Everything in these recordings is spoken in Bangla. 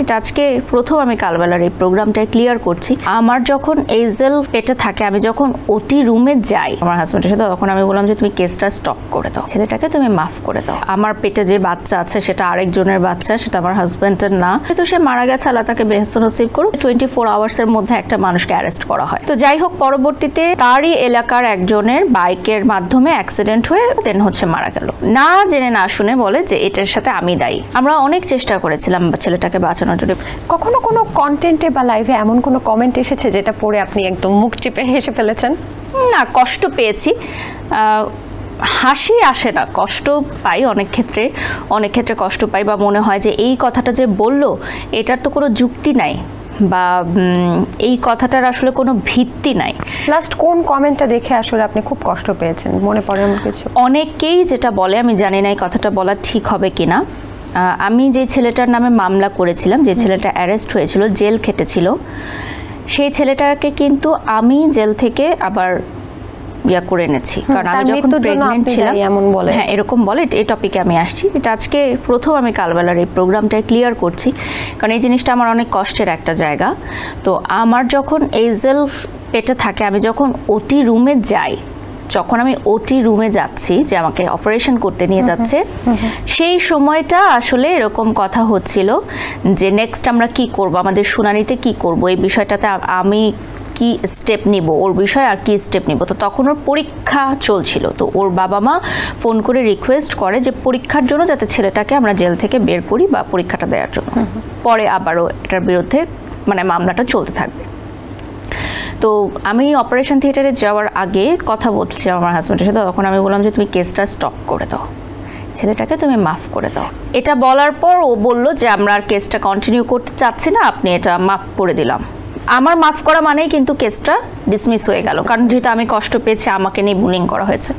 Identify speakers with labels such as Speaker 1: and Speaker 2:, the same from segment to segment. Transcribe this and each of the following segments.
Speaker 1: এটা আজকে প্রথম আমি কালবেলার এই প্রোগ্রামটায় ক্লিয়ার করছি। আমার যখন এইজেল পেটে থাকে, আমি যখন ওটি রুমে যাই আমার হাজব্যান্ডের সাথে, তখন আমি বললাম যে তুমি কেসটা স্টপ করে দাও, ছেলেটাকে তুমি মাফ করে দাও। আমার পেটে যে বাচ্চা আছে সেটা আরেকজনের বাচ্চা, সেটা আমার হাজব্যান্ডের না, কিন্তু সে মারা গেছে, আল্লাহ তাকে বেহেশত নসিব করুক। 24 আওয়ার্সের মধ্যে একটা মানুষকে অ্যারেস্ট করা হয়। তো যাই হোক, পরবর্তীতে তারই এলাকার একজনের বাইকের মাধ্যমে অ্যাক্সিডেন্ট হয়ে দেন মারা গেল। না জেনে না শুনে বলে যে এটার সাথে আমি দায়ী। আমরা অনেক চেষ্টা করেছিলাম ছেলেটাকে বাঁচানোর জন্য।
Speaker 2: কখনো কোনো কন্টেন্টে বা লাইভে এমন কোনো কমেন্ট এসেছে যেটা পড়ে আপনি একদম মুখ চেপে হেসে ফেলেছেন?
Speaker 1: না, কষ্ট পেয়েছি, হাসি আসে না, কষ্ট পাই অনেক ক্ষেত্রে কষ্ট পাই, বা মনে হয় যে এই কথাটা যে বলল এটার তো কোনো যুক্তি নাই, বা এই কথাটার আসলে কোনো ভিত্তি নাই।
Speaker 2: লাস্ট কোন কমেন্টটা দেখে আসলে আপনি খুব কষ্ট পেয়েছেন, মনে পড়ে এমন কিছু?
Speaker 1: অনেকেই যেটা বলে, আমি জানি না এই কথাটা বলা ঠিক হবে কিনা, আমি যে ছেলেটার নামে মামলা করেছিলাম, যে ছেলেটা অ্যারেস্ট হয়েছিল, জেল খেটেছিল, সেই ছেলেটাকে কিন্তু আমি জেল থেকে আবার করে এনেছি, কারণ আমি যখন প্রেগনেন্ট ছিলাম, হ্যাঁ এরকম বলে। এই টপিকে আমি আসছি, এটা আজকে প্রথম আমি কালবেলার এই প্রোগ্রামটায় ক্লিয়ার করছি, কারণ এই জিনিসটা আমার অনেক কষ্টের একটা জায়গা। তো আমার যখন এইজেল পেটে থাকে, আমি যখন ওটি রুমে যাই, যখন আমি ওটি রুমে যাচ্ছি, যে আমাকে অপারেশন করতে নিয়ে যাচ্ছে, সেই সময়টা আসলে এরকম কথা হচ্ছিল যে নেক্সট আমরা কি করব, আমাদের শুনানিতে কি করব, এই বিষয়টাতে আমি কি স্টেপ নিব, ওর বিষয় আর কি স্টেপ নিব। তো তখন ওর পরীক্ষা চলছিল, তো ওর বাবা মা ফোন করে রিকোয়েস্ট করে যে পরীক্ষার জন্য যাতে ছেলেটাকে আমরা জেল থেকে বের করি, বা পরীক্ষাটা দেওয়ার জন্য। পরে আবারও এটার বিরুদ্ধে মামলাটা চলতে থাকবে। তো আমি অপারেশন থিয়েটারে যাওয়ার আগে কথা বলছি আমার হাজব্যান্ডের সাথে, তখন আমি বললাম যে তুমি কেসটা স্টপ করে দাও, ছেলেটাকে তুমি মাফ করে দাও। এটা বলার পর ও বলল যে আমরা আর কেসটা কন্টিনিউ করতে চাচ্ছি না, আপনি এটা মাফ করে দিলাম। আমার মাফ করা মানেই কিন্তু কেসটা ডিসমিস হয়ে গেল, কারণ যেহেতু আমি কষ্ট পেয়েছি, আমাকে নিয়ে বুলিং করা হয়েছে।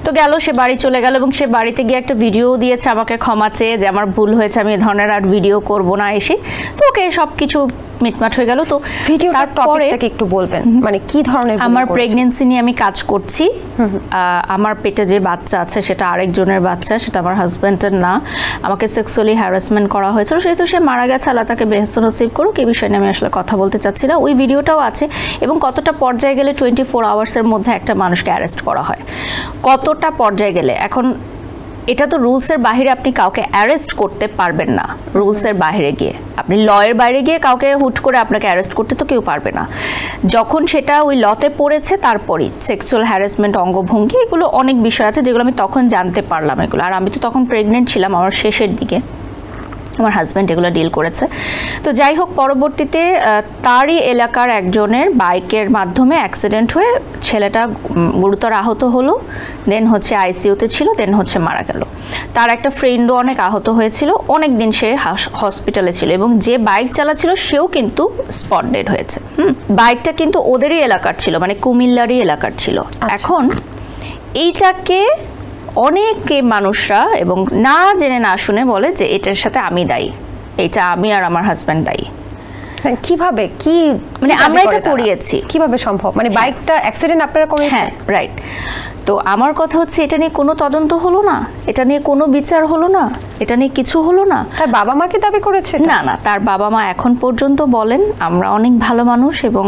Speaker 1: তো গেল, সে বাড়ি চলে গেল, এবং সে বাড়িতে গিয়ে একটা ভিডিও দিয়েছে আমাকে ক্ষমা চেয়ে, যে আমার ভুল হয়েছে, আমি এ ধরনের আর ভিডিও করব না এসে। তো ওকে সব কিছু মিটমাট হয়ে গেল। তো
Speaker 2: ভিডিওটার টপিকটাকে একটু বলবেন, মানে কি ধরনের?
Speaker 1: আমার প্রেগন্যান্সি নিয়ে আমি কাজ করছি, আমার পেটে যে বাচ্চা আছে সেটা আরেকজনের বাচ্চা, সেটা আমার হাজব্যান্ডের না, আমাকে সেক্সুয়ালি হ্যারাসমেন্ট করা হয়েছিল, সেহেতু সে মারা গেছে, আল্লাহ তাকে বেহেশত নসিব করুক। এই বিষয়ে আমি আসলে কথা বলতে চাচ্ছি না। ওই ভিডিওটাও আছে, এবং কতটা পর্যায়ে গেলে 24 আওয়ার্সের মধ্যে একটা মানুষকে অ্যারেস্ট করা হয়, কতটা পর্যায়ে গেলে। এখন এটা তো রুলসের বাইরে, আপনি কাউকে অ্যারেস্ট করতে পারবেন না রুলসের বাইরে গিয়ে। আপনি লয়ের বাইরে গিয়ে কাউকে হুট করে আপনাকে অ্যারেস্ট করতে তো কেউ পারবে না। যখন সেটা ওই লতে পড়েছে, তারপরই সেক্সুয়াল হ্যারাসমেন্ট, অঙ্গভঙ্গি, এগুলো অনেক বিষয় আছে যেগুলো আমি তখন জানতে পারলাম এগুলো। আর আমি তো তখন প্রেগনেন্ট ছিলাম, আমার শেষের দিকে, আমার হাজব্যান্ড এগুলো ডিল করেছে। তো যাই হোক, পরবর্তীতে তারই এলাকার একজনের বাইকের মাধ্যমে অ্যাক্সিডেন্ট হয়ে ছেলেটা গুরুতর আহত হলো, দেন আইসিইউতে ছিল, দেন মারা গেল। তার একটা ফ্রেন্ডও অনেক আহত হয়েছিল, অনেক দিন সে হসপিটালে ছিল, এবং যে বাইক চালাচ্ছিল সেও কিন্তু স্পট ডেড হয়েছে। বাইকটা কিন্তু ওদেরই এলাকার ছিল, কুমিল্লারই এলাকার ছিল। এখন এইটাকে অনেকে মানুষরা এবং না জেনে না শুনে বলে যে এটার সাথে আমি দায়ী, এটা আমি আর আমার হাজব্যান্ড দায়ী।
Speaker 2: কিভাবে, কি
Speaker 1: আমরা এটা করিয়েছি,
Speaker 2: কিভাবে সম্ভব? বাইকটা অ্যাক্সিডেন্ট আপনারা করেছেন?
Speaker 1: হ্যাঁ, রাইট। তো আমার কথা হচ্ছে, এটা নিয়ে কোনো তদন্ত হলো না, এটা নিয়ে কোনো বিচার হলো না, এটা নিয়ে কিছু হলো না।
Speaker 2: তার বাবা মা কি দাবি করেছে?
Speaker 1: না, তার বাবা মা এখন পর্যন্ত বলেন আমরা অনেক ভালো মানুষ, এবং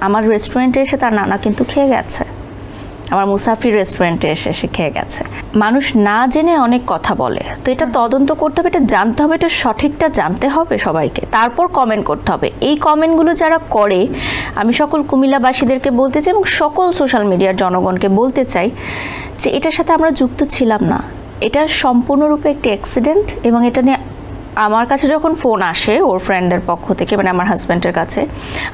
Speaker 1: আমার রেস্টুরেন্টে এসে তার নানা কিন্তু খেয়ে গেছে, আমার মুসাফির রেস্টুরেন্টে এসে সে খেয়ে গেছে। মানুষ না জেনে অনেক কথা বলে, তো এটা তদন্ত করতে হবে, এটা জানতে হবে, এটা সঠিকটা জানতে হবে সবাইকে, তারপর কমেন্ট করতে হবে। এই কমেন্টগুলো যারা করে, আমি সকল কুমিল্লাবাসীদেরকে বলতে চাই এবং সকল সোশ্যাল মিডিয়ার জনগণকে বলতে চাই যে এটার সাথে আমরা যুক্ত ছিলাম না, এটা সম্পূর্ণরূপে একটি অ্যাক্সিডেন্ট। এবং এটা নিয়ে আমার কাছে যখন ফোন আসে ওর ফ্রেন্ডের পক্ষ থেকে, আমার হাজব্যান্ডের কাছে,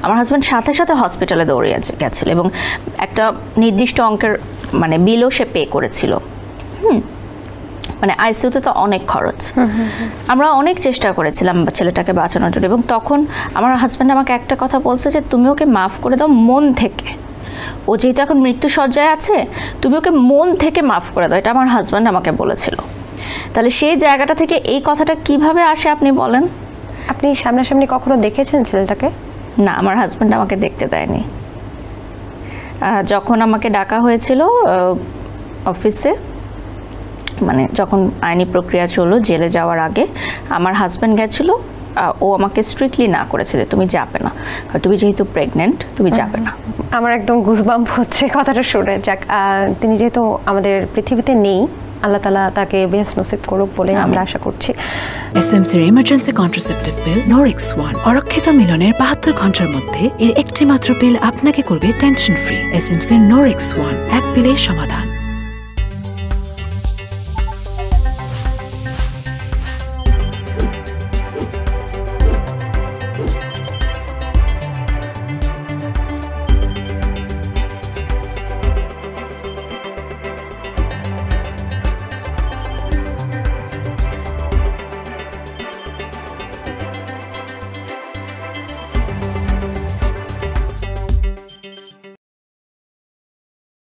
Speaker 1: আমার হাজব্যান্ড সাথে সাথে হসপিটালে দৌড়ে গেছিল, এবং একটা নির্দিষ্ট অঙ্কের বিলও সে পে করেছিল। আইসিইউতে তো অনেক খরচ। আমরা অনেক চেষ্টা করেছিলাম ছেলেটাকে বাঁচানোর জন্য, এবং তখন আমার হাজব্যান্ড আমাকে একটা কথা বলছে যে তুমি ওকে মাফ করে দাও মন থেকে, ও যেহেতু এখন মৃত্যুশয্যায় আছে, তুমি ওকে মন থেকে মাফ করে দাও, এটা আমার হাজব্যান্ড আমাকে বলেছিল। তাহলে সেই জায়গাটা থেকে এই কথাটা কিভাবে আসে আপনি বলেন?
Speaker 2: আপনি সামনাসামনি কখনো দেখেছেন ছেলেটাকে?
Speaker 1: না, আমার হাজব্যান্ড আমাকে দেখতে দেয়নি। যখন আমাকে ডাকা হয়েছিল অফিসে, যখন আইনি প্রক্রিয়া চললো জেলে যাওয়ার আগে, আমার হাজব্যান্ড গেছিল ও আমাকে স্ট্রিক্টলি না করেছে যে তুমি যাবে না, কারণ তুমি যেহেতু প্রেগনেন্ট তুমি যাবে না।
Speaker 2: আমার একদম গুজবাম্প হচ্ছে কথাটা শুনে। যাক, তিনি যেহেতু আমাদের পৃথিবীতে নেই, আল্লাহ তাআলা তাকে বেশ নসিব করুক বলে আমরা আশা করছি।
Speaker 3: এসএমসির ইমার্জেন্সি কন্ট্রাসেপটিভ পিল নোরেক্স ওয়ান অরক্ষিত মিলনের 72 ঘন্টার মধ্যে এর একটি মাত্র পিল আপনাকে করবে টেনশন ফ্রি। এসএমসির নোরেক্স ওয়ান, এক পিলের সমাধান।